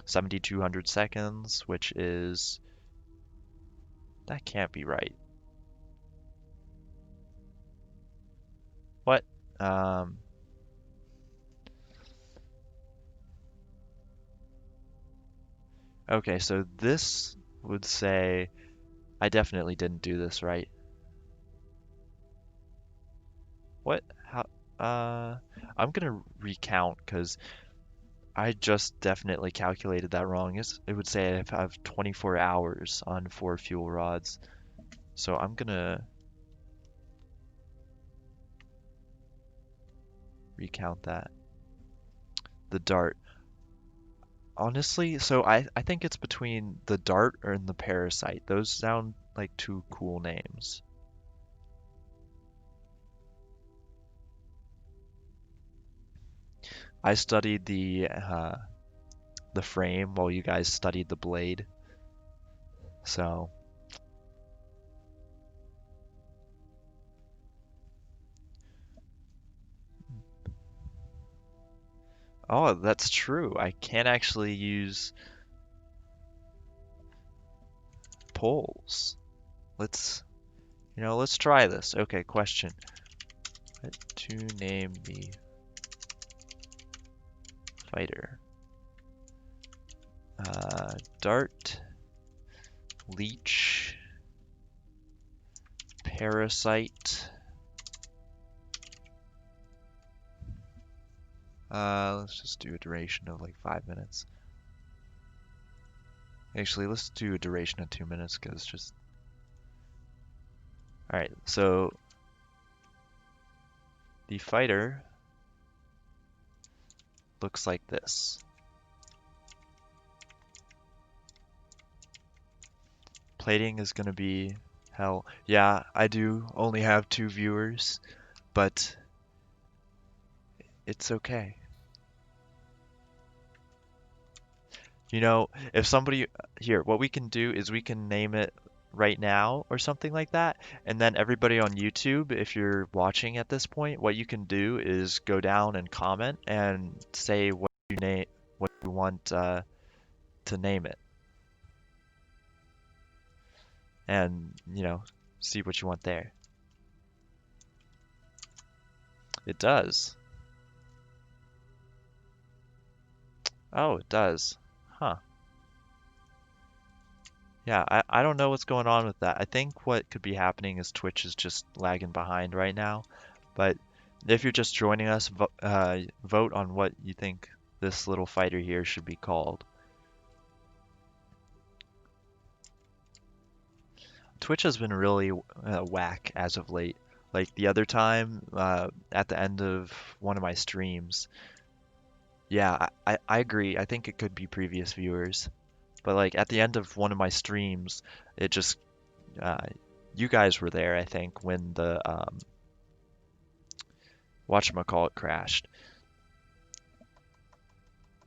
7,200 seconds, which is, that can't be right. What? Um, okay, so this would say I definitely didn't do this right. What? How? I'm gonna recount because I just definitely calculated that wrong. It would say I have 24 hours on 4 fuel rods. So I'm gonna recount that. The dart. Honestly, so I think it's between the dart and the parasite. Those sound like two cool names. I studied the frame while you guys studied the blade. So, oh, that's true. I can actually use poles. Let's, let's try this. Okay, question. What to name the fighter? Dart, leech, parasite, Let's just do a duration of like 5 minutes. Actually, let's do a duration of 2 minutes because just. Alright, so the fighter looks like this. Plating is gonna be hell. Yeah, I do only have 2 viewers, but it's okay. You know, if somebody here, what we can do is we can name it right now or something like that, and then everybody on YouTube, if you're watching at this point, what you can do is go down and comment and say what you want to name it, and see what you want there. It does. Oh, it does. Huh. Yeah, I don't know what's going on with that. I think what could be happening is Twitch is just lagging behind right now. But if you're just joining us, vote on what you think this little fighter here should be called. Twitch has been really whack as of late. Like the other time, at the end of one of my streams, yeah, I agree. I think it could be previous viewers. But like at the end of one of my streams, it just uh, you guys were there, I think, when the whatchamacallit crashed.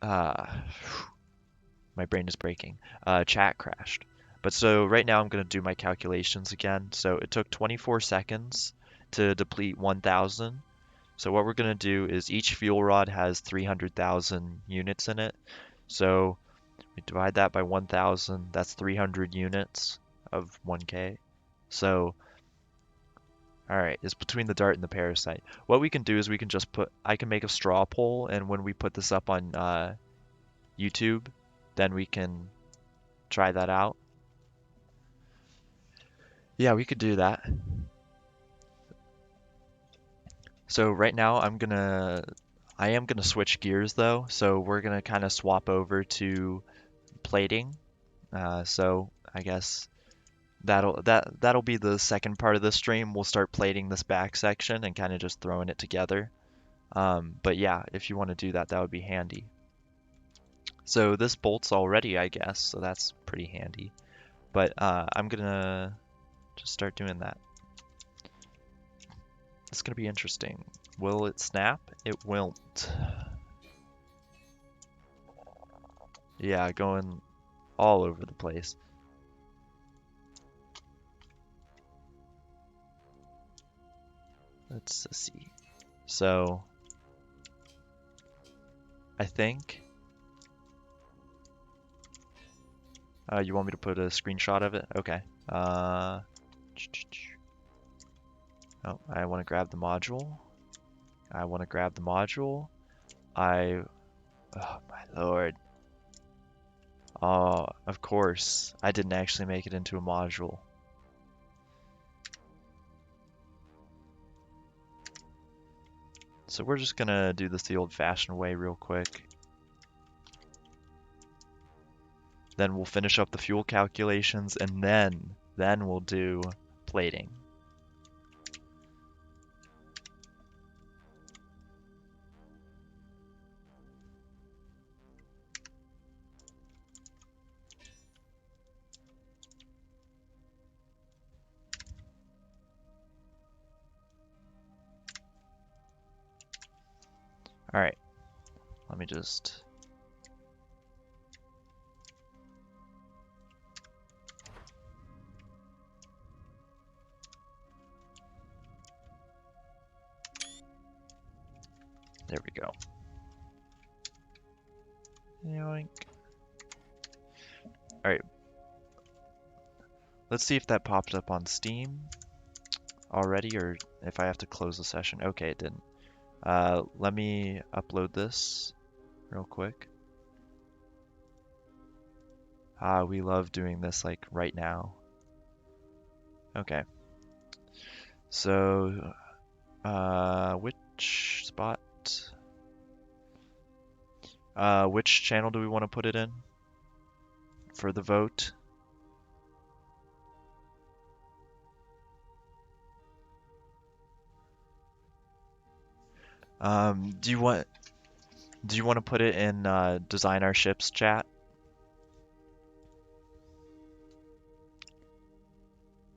Uh, my brain is breaking. Chat crashed. But so right now I'm going to do my calculations again. So it took 24 seconds to deplete 1,000. So what we're going to do is each fuel rod has 300,000 units in it. So we divide that by 1,000. That's 300 units of 1K. So, all right, it's between the dart and the parasite. What we can do is we can just I can make a straw poll, and when we put this up on YouTube, then we can try that out. Yeah, we could do that. So right now I am gonna switch gears though. So we're gonna kind of swap over to plating. So I guess that'll be the second part of the stream. We'll start plating this back section and kind of just throwing it together. But yeah, if you want to do that, that would be handy. So this bolts already, I guess, so that's pretty handy. But I'm gonna just start doing that. It's gonna be interesting. Will it snap? It won't. Yeah, going all over the place. Let's see. So I think you want me to put a screenshot of it? Okay. Oh, I want to grab the module. I want to grab the module. Oh my lord. Oh, of course. I didn't actually make it into a module. So we're just gonna do this the old-fashioned way real quick. Then we'll finish up the fuel calculations, and then we'll do plating. All right, let me just. There we go. Yoink. All right. Let's see if that popped up on Steam already, or if I have to close the session. Okay, it didn't. Let me upload this real quick. We love doing this like right now. Okay. So, which spot? Which channel do we want to put it in for the vote? Um, do you want do you want to put it in Design Our Ships chat?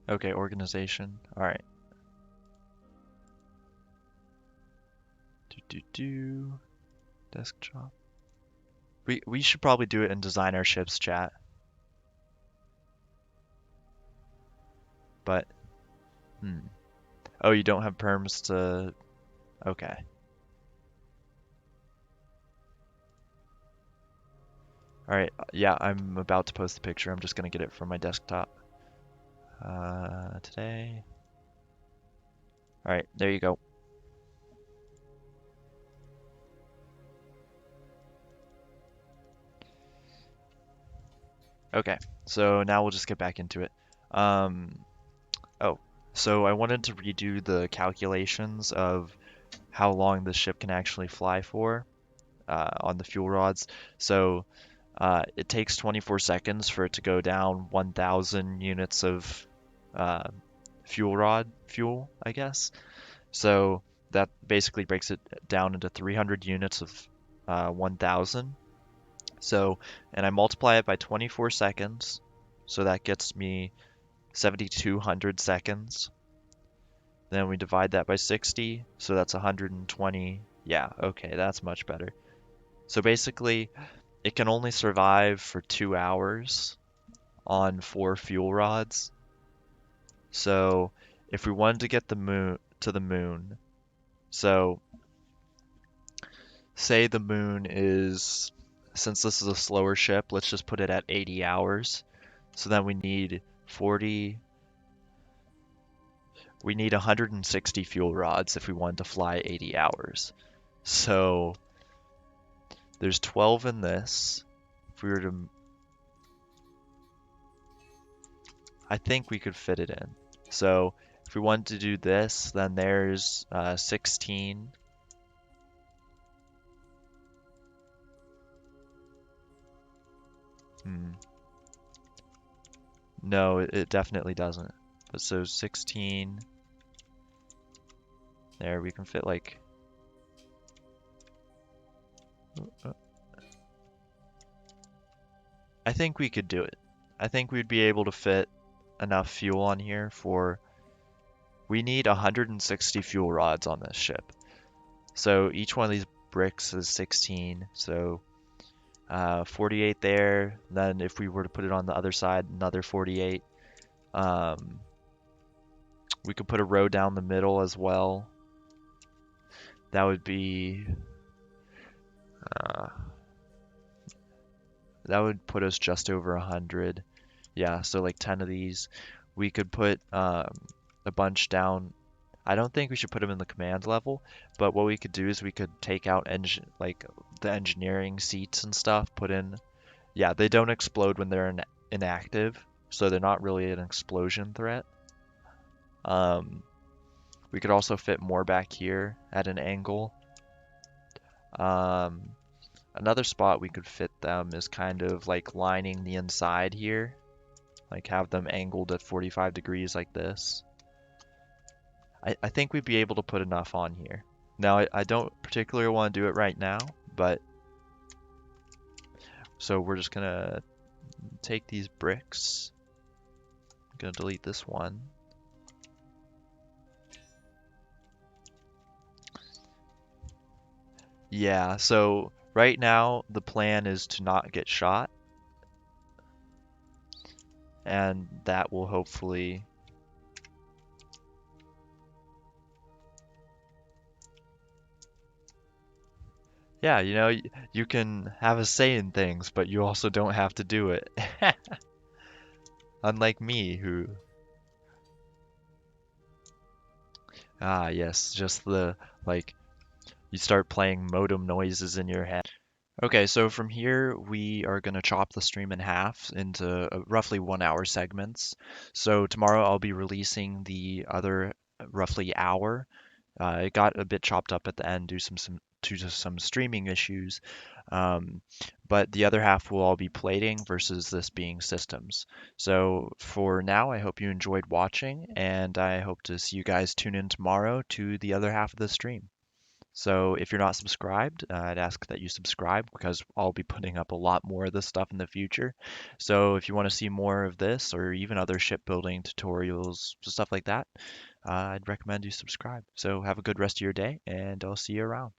Okay, organization. All right. Do desktop. We should probably do it in Design Our Ships chat, but hmm. Oh, you don't have perms to. Okay. All right. Yeah, I'm about to post the picture. I'm just gonna get it from my desktop. Today. All right, there you go. Okay, so now we'll just get back into it. Um, oh, so I wanted to redo the calculations of how long the ship can actually fly for on the fuel rods. So it takes 24 seconds for it to go down 1,000 units of uh, fuel, I guess. So that basically breaks it down into 300 units of 1,000. So, and I multiply it by 24 seconds. So that gets me 7,200 seconds. Then we divide that by 60. So that's 120. Yeah, okay, that's much better. So basically, it can only survive for 2 hours on 4 fuel rods. So if we wanted to get the moon, so say the moon is, since this is a slower ship, let's just put it at 80 hours. So then we need 40, we need 160 fuel rods if we wanted to fly 80 hours. So there's 12 in this. If we were to, I think we could fit it in. So if we wanted to do this, then there's 16. Hmm. No, it definitely doesn't. But so 16. There, we can fit like. I think we could do it. I think we'd be able to fit enough fuel on here for. We need 160 fuel rods on this ship. So each one of these bricks is 16. So 48 there. Then if we were to put it on the other side, another 48. Um, we could put a row down the middle as well. That would be. Uh, that would put us just over 100. Yeah, so like 10 of these. We could put a bunch down. I don't think we should put them in the command level, but what we could do is we could take out like the engineering seats and stuff, put in. Yeah, they don't explode when they're inactive, so they're not really an explosion threat. Um, we could also fit more back here at an angle. Um, Another spot we could fit them is kind of like lining the inside here, like have them angled at 45 degrees like this. I think we'd be able to put enough on here. Now, I don't particularly want to do it right now, but so we're just gonna take these bricks. I'm gonna delete this one. Yeah, so right now the plan is to not get shot, and that will hopefully. Yeah, you can have a say in things, but you also don't have to do it. Unlike me, who. Ah, yes, just the, like, you start playing modem noises in your head. Okay, so from here, we are going to chop the stream in half into roughly 1 hour segments. So tomorrow I'll be releasing the other roughly hour. It got a bit chopped up at the end due to some streaming issues. Um, but the other half will all be plating versus this being systems. So for now, I hope you enjoyed watching, and I hope to see you guys tune in tomorrow to the other half of the stream. So if you're not subscribed, I'd ask that you subscribe because I'll be putting up a lot more of this stuff in the future. So if you want to see more of this or even other shipbuilding tutorials, stuff like that, I'd recommend you subscribe. So have a good rest of your day, and I'll see you around.